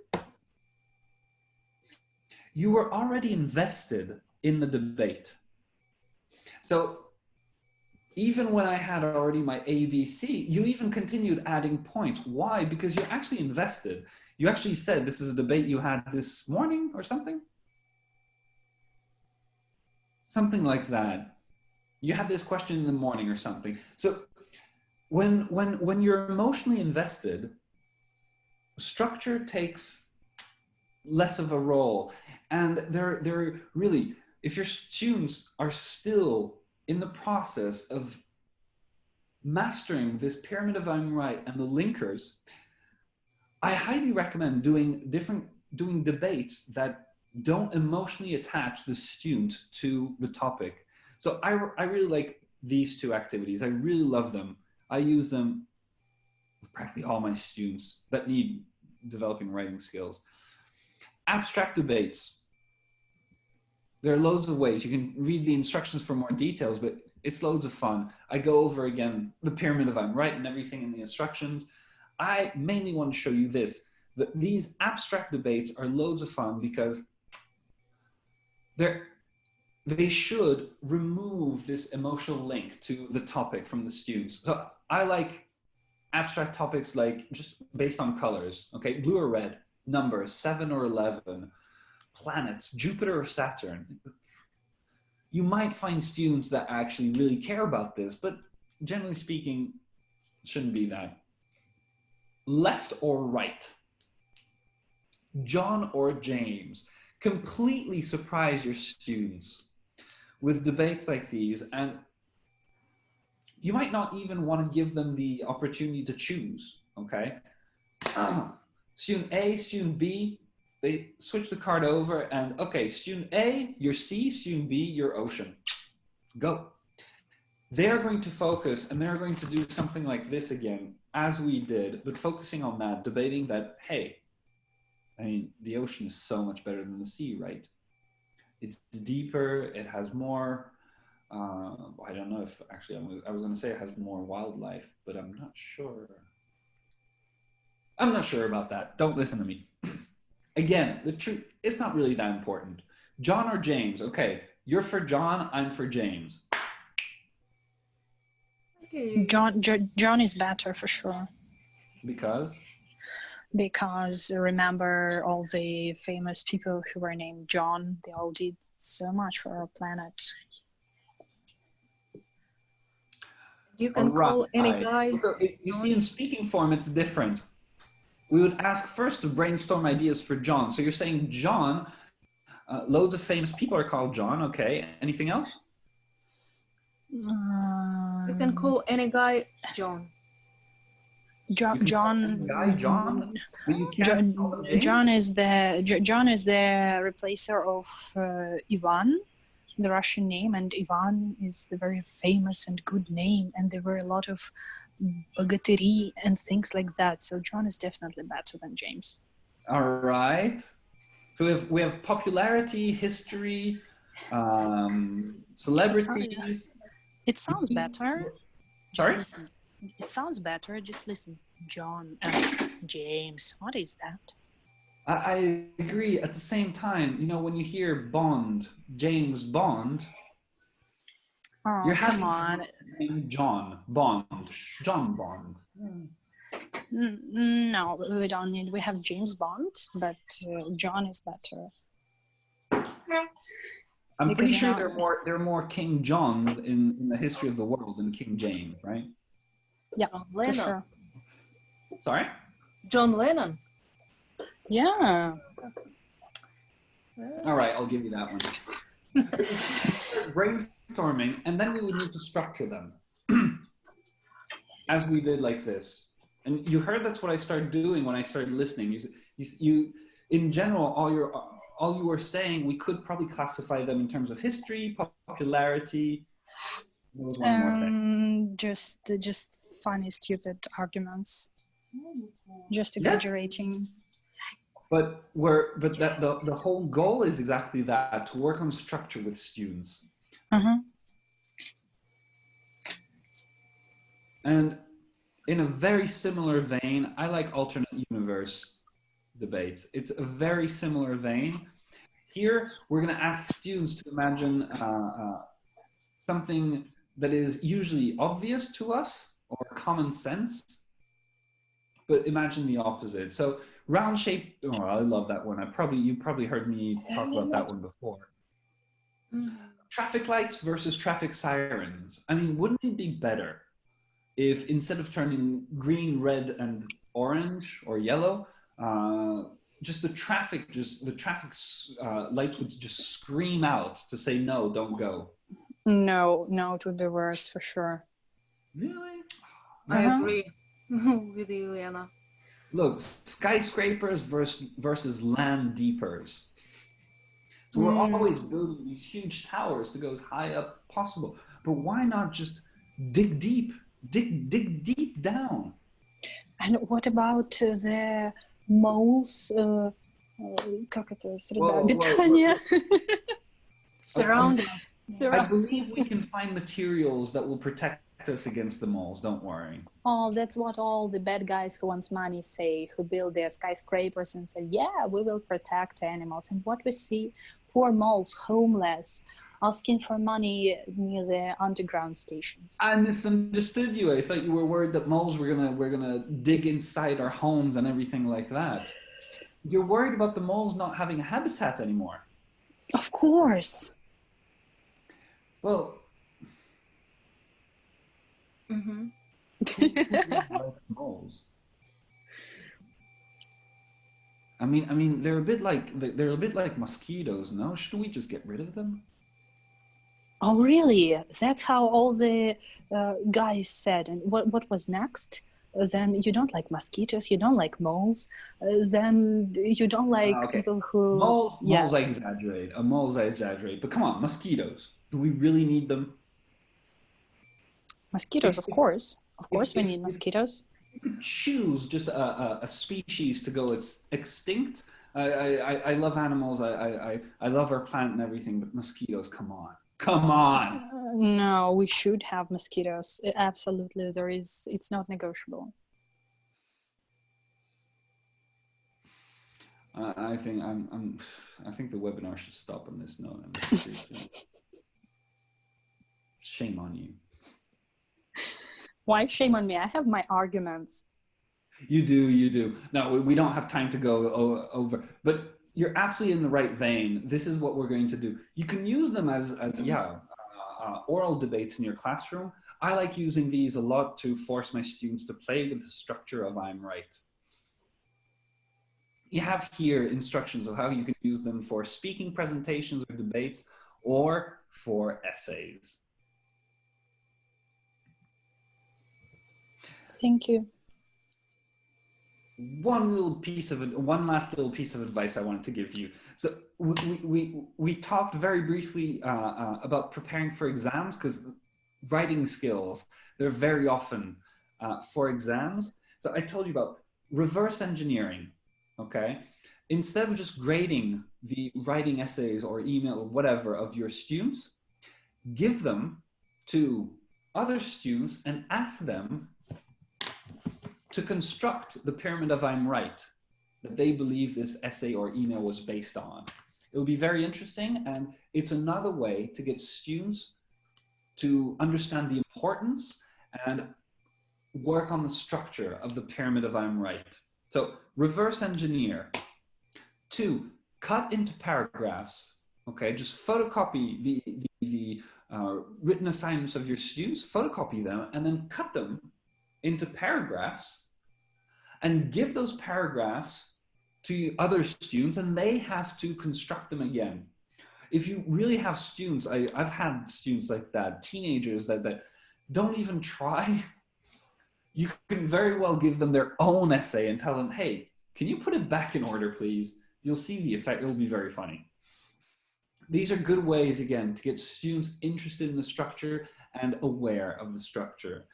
already invested in the debate. So even when I had already my ABC, you even continued adding points. Why? Because you're actually invested. You actually said this is a debate you had this morning or something. Something like that. You had this question in the morning or something. So when you're emotionally invested, structure takes less of a role. And they're really, if your students are still in the process of mastering this pyramid of I'm right and the linkers, I highly recommend doing debates that don't emotionally attach the student to the topic. So I really like these two activities. I really love them. I use them with practically all my students that need developing writing skills. Abstract debates. There are loads of ways. You can read the instructions for more details, but it's loads of fun. I go over again the pyramid of I'm right and everything in the instructions. I mainly want to show you this, that these abstract debates are loads of fun because they should remove this emotional link to the topic from the students. So I like abstract topics like just based on colors, okay? Blue or red, numbers, 7 or 11, planets, Jupiter or Saturn. You might find students that actually really care about this, but generally speaking, it shouldn't be that. Left or right, John or James. Completely surprise your students with debates like these, and you might not even want to give them the opportunity to choose, okay? Student A, student B, they switch the card over and, okay, student A, you're sea, student B, you're ocean. Go. They're going to focus and they're going to do something like this again, as we did, but focusing on that, debating that, hey, I mean, the ocean is so much better than the sea, right? It's deeper, it has more, I don't know if actually, I was going to say it has more wildlife, but I'm not sure. I'm not sure about that. Don't listen to me. Again, the truth, it's not really that important. John or James? Okay, you're for John, I'm for James. Okay. John is better for sure. Because? Because remember all the famous people who were named John, they all did so much for our planet. You can call any guy. So you see, in speaking form, it's different. We would ask first to brainstorm ideas for John. So you're saying John, loads of famous people are called John, okay. Anything else? You can call any guy John. John. Guy John. But you can't call him James? John is the replacer of Ivan, the Russian name, and Ivan is the very famous and good name, and there were a lot of bogatyri and things like that. So John is definitely better than James. All right. So we have popularity, history, celebrities. It sounds better. Sorry? Just listen. It sounds better. Just listen. John, James. What is that? I agree. At the same time, you know, when you hear Bond, James Bond, Oh, you're come having on. John Bond. No, we don't need. We have James Bond, but John is better. I'm Because, pretty you sure know, there are more King Johns in the history of the world than King James, right? Yeah, John for Lennon. sure. Sorry? John Lennon. Yeah. All right, I'll give you that one. Brainstorming, and then we would need to structure them as we did like this. And you heard that's what I started doing when I started listening. You in general, all you were saying, we could probably classify them in terms of history, popularity. There was one more thing. Just funny, stupid arguments. Just Yes. exaggerating. But that the whole goal is exactly that, to work on structure with students. Uh-huh. And in a very similar vein, I like alternate universe debates. It's a very similar vein. Here, we're going to ask students to imagine something that is usually obvious to us or common sense, but imagine the opposite. So round shape, oh, I love that one. You probably heard me talk about that one before. Traffic lights versus traffic sirens. I mean, wouldn't it be better if instead of turning green, red, and orange or yellow, just the traffic lights would just scream out to say, no, don't go. No, it would be worse for sure. Really? I agree with you, Lena. Look, skyscrapers versus land deepers. So we're always building these huge towers to go as high up possible. But why not just dig deep? Dig deep down. And what about the moles? Как это? Среда обитания. Surrounding. I believe we can find materials that will protect us against the moles, don't worry. Oh, that's what all the bad guys who want money say, who build their skyscrapers and say, yeah, we will protect animals. And what we see, poor moles, homeless, asking for money near the underground stations. I misunderstood you. I thought you were worried that moles were gonna dig inside our homes and everything like that. You're worried about the moles not having a habitat anymore. Of course. Well, who likes moles? I mean, they're a bit like mosquitoes. No, should we just get rid of them? Oh, really? That's how all the guys said. And what was next? Then you don't like mosquitoes, you don't like moles, then you don't like people who... Moles I exaggerate. Moles I exaggerate. But come on, mosquitoes. Do we really need them? Mosquitoes, of course. Of course we need mosquitoes. You could choose just a species to go extinct. I love animals. I love our planet and everything, but mosquitoes, come on. Come on. No, we should have mosquitoes. Absolutely, it's not negotiable. I think the webinar should stop on this note. Shame on you. Why shame on me? I have my arguments. You do. No, we don't have time to go over, but you're absolutely in the right vein. This is what we're going to do. You can use them as oral debates in your classroom. I like using these a lot to force my students to play with the structure of I'm right. You have here instructions of how you can use them for speaking presentations or debates or for essays. Thank you. One last little piece of advice I wanted to give you. So we talked very briefly about preparing for exams, because writing skills, they're very often for exams. So I told you about reverse engineering, okay? Instead of just grading the writing essays or email or whatever of your students, give them to other students and ask them to construct the pyramid of I'm right that they believe this essay or email was based on. It will be very interesting, and it's another way to get students to understand the importance and work on the structure of the pyramid of I'm right. So reverse engineer. 2, cut into paragraphs. Okay, just photocopy the written assignments of your students, photocopy them, and then cut them into paragraphs and give those paragraphs to other students, and they have to construct them again. If you really have students, I've had students like that, teenagers that don't even try, you can very well give them their own essay and tell them, hey, can you put it back in order, please? You'll see the effect. It'll be very funny. These are good ways, again, to get students interested in the structure and aware of the structure.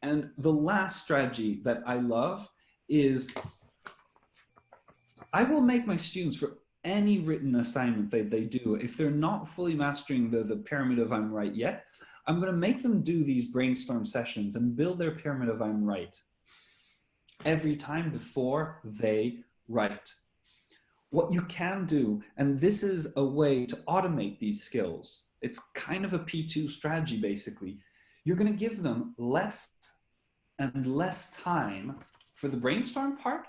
And the last strategy that I love is I will make my students, for any written assignment that they do, if they're not fully mastering the pyramid of I'm right yet, I'm going to make them do these brainstorm sessions and build their pyramid of I'm right every time before they write. What you can do, and this is a way to automate these skills, it's kind of a P2 strategy basically. You're going to give them less and less time for the brainstorm part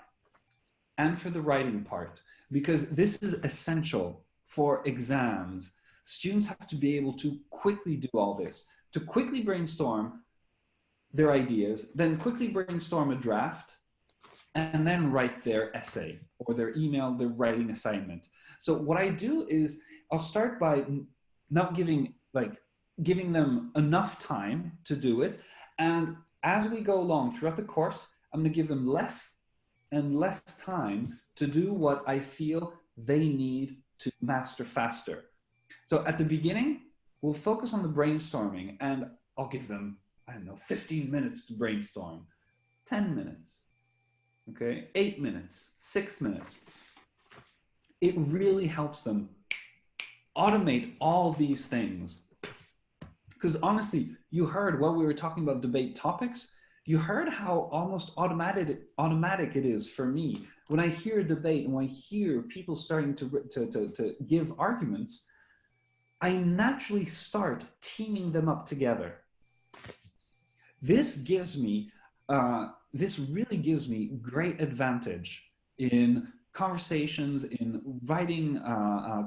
and for the writing part, because this is essential for exams. Students have to be able to quickly do all this, to quickly brainstorm their ideas, then quickly brainstorm a draft, and then write their essay or their email, their writing assignment. So what I do is I'll start by not giving them enough time to do it. And as we go along throughout the course, I'm going to give them less and less time to do what I feel they need to master faster. So at the beginning, we'll focus on the brainstorming, and I'll give them, I don't know, 15 minutes to brainstorm, 10 minutes, okay, 8 minutes, 6 minutes. It really helps them automate all these things. Because honestly, you heard while we were talking about debate topics, you heard how almost automatic it is for me. When I hear a debate and when I hear people starting to give arguments, I naturally start teaming them up together. This gives me, this really gives me great advantage in conversations, in writing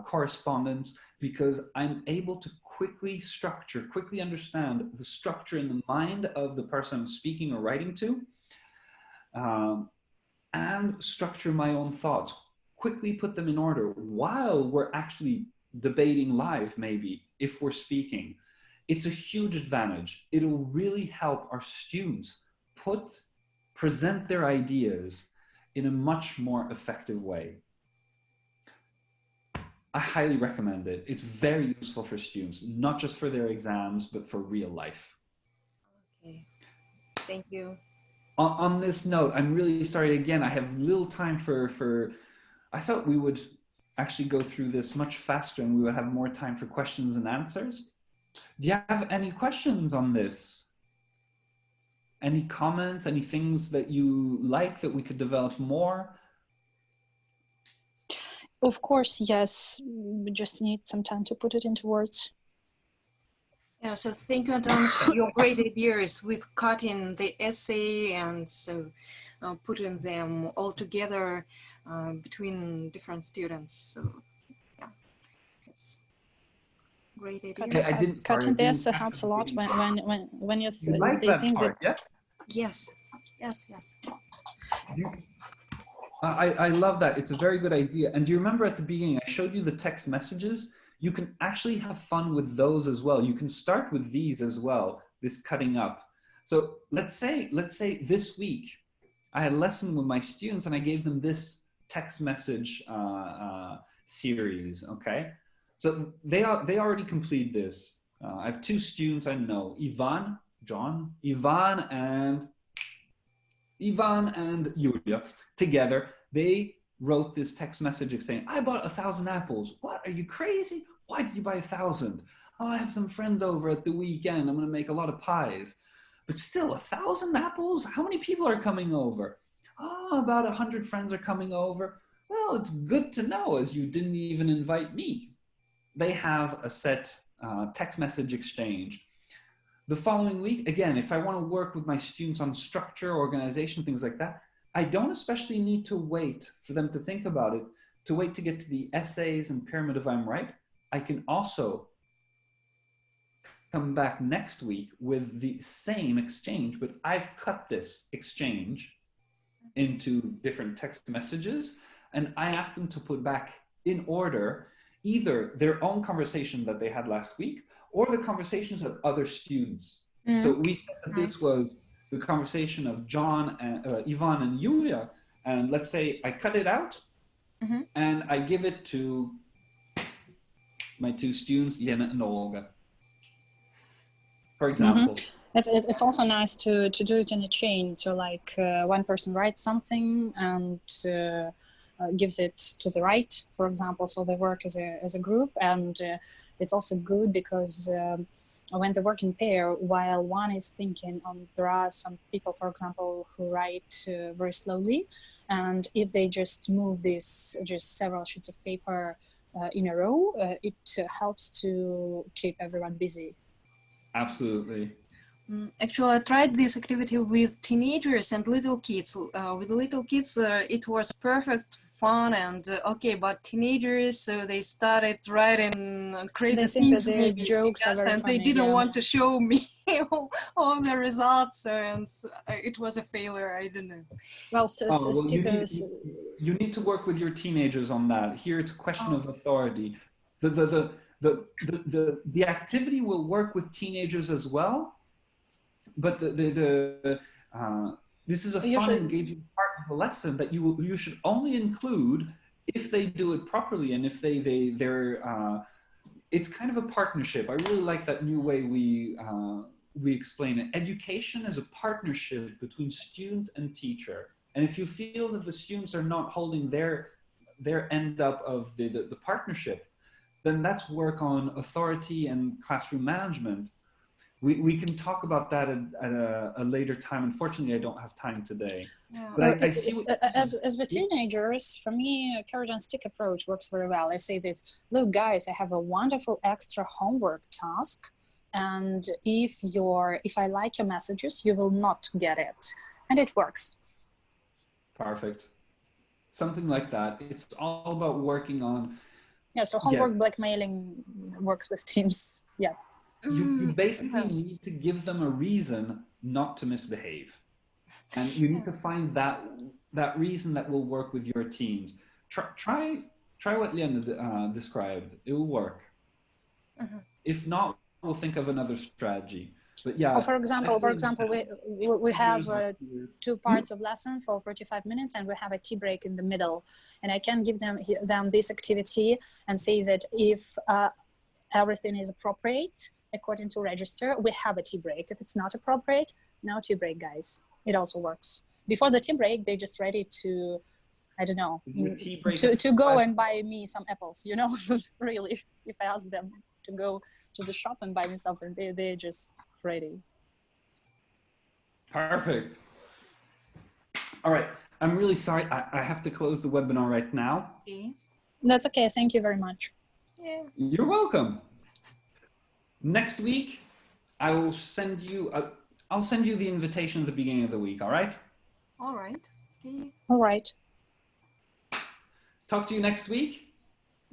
correspondence, because I'm able to quickly understand the structure in the mind of the person I'm speaking or writing to, and structure my own thoughts, quickly put them in order while we're actually debating live, maybe, if we're speaking. It's a huge advantage. It'll really help our students present their ideas in a much more effective way. I highly recommend it. It's very useful for students, not just for their exams, but for real life. Okay, thank you. On this note, I'm really sorry again, I have little time for I thought we would actually go through this much faster and we would have more time for questions and answers. Do you have any questions on this? Any comments, any things that you like that we could develop more? Of course, yes. We just need some time to put it into words. Yeah, so think on your great ideas with cutting the essay and so putting them all together between different students. So yeah, it's great idea. Cutting the essay helps a lot when you like they that think part, that. Yes, yes, yes. I love that. It's a very good idea. And do you remember at the beginning, I showed you the text messages? You can actually have fun with those as well. You can start with these as well, this cutting up. So let's say this week, I had a lesson with my students and I gave them this text message series, okay? So they already completed this. I have two students I know, Ivan and Yulia together. They wrote this text message saying, I bought 1,000 apples. What, are you crazy? Why did you buy 1,000? Oh, I have some friends over at the weekend. I'm gonna make a lot of pies. But still, 1,000 apples? How many people are coming over? Oh, about 100 friends are coming over. Well, it's good to know as you didn't even invite me. They have a set text message exchange. The following week, again, if I want to work with my students on structure, organization, things like that, I don't especially need to wait for them to think about it, to wait to get to the essays and pyramid if I'm right. I can also come back next week with the same exchange, but I've cut this exchange into different text messages, and I ask them to put back in order either their own conversation that they had last week or the conversations of other students. So we said that this was the conversation of John and Ivan and Yulia, and let's say I cut it out and I give it to my two students, Jena and Olga, for example. It's also nice to do it in a chain. So like one person writes something and gives it to the right, for example. So they work as a group, and it's also good because when they work in pair, while one is thinking, there are some people, for example, who write very slowly, and if they just move this, just several sheets of paper in a row, it helps to keep everyone busy. Absolutely. Actually, I tried this activity with teenagers and little kids. With little kids, it was perfect fun and okay, but teenagers, so they started writing crazy They think things, that their maybe, jokes are very and funny. they didn't Yeah. want to show me all the results, and it was a failure. I don't know. Well, Well, you need to work with your teenagers on that. Here, it's a question of authority. The activity will work with teenagers as well, but this is a fun, engaging part of the lesson that you should only include if they do it properly, and if they're it's kind of a partnership. I really like that new way we explain it. Education is a partnership between student and teacher, and if you feel that the students are not holding their end up of the partnership, then that's work on authority and classroom management. We can talk about that at a later time. Unfortunately, I don't have time today. Yeah. But I see as with teenagers, for me, a carrot and stick approach works very well. I say that, look, guys, I have a wonderful extra homework task, and if I like your messages, you will not get it, and it works. Perfect. Something like that. It's all about working on. Yeah. So homework blackmailing works with teens. Yeah. You basically need to give them a reason not to misbehave, and you need to find that reason that will work with your teams. Try what Lena described. It will work. If not, we'll think of another strategy. But yeah. For example, we have 2 parts of lesson for 45 minutes, and we have a tea break in the middle. And I can give them this activity and say that if everything is appropriate according to register, we have a tea break. If it's not appropriate, no tea break, guys. It also works. Before the tea break, they're just ready to, I don't know, to go and buy me some apples, you know, really. If I ask them to go to the shop and buy me something, they're just ready. Perfect. All right. I'm really sorry. I have to close the webinar right now. Okay. That's okay. Thank you very much. Yeah. You're welcome. Next week, I will send you. I'll send you the invitation at the beginning of the week. All right. All right. Okay. All right. Talk to you next week.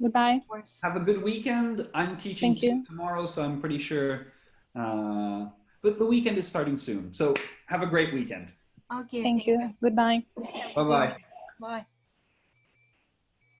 Goodbye. Have a good weekend. I'm teaching tomorrow, so I'm pretty sure. But the weekend is starting soon, so have a great weekend. Okay. Thank you. Goodbye. Bye-bye. Bye.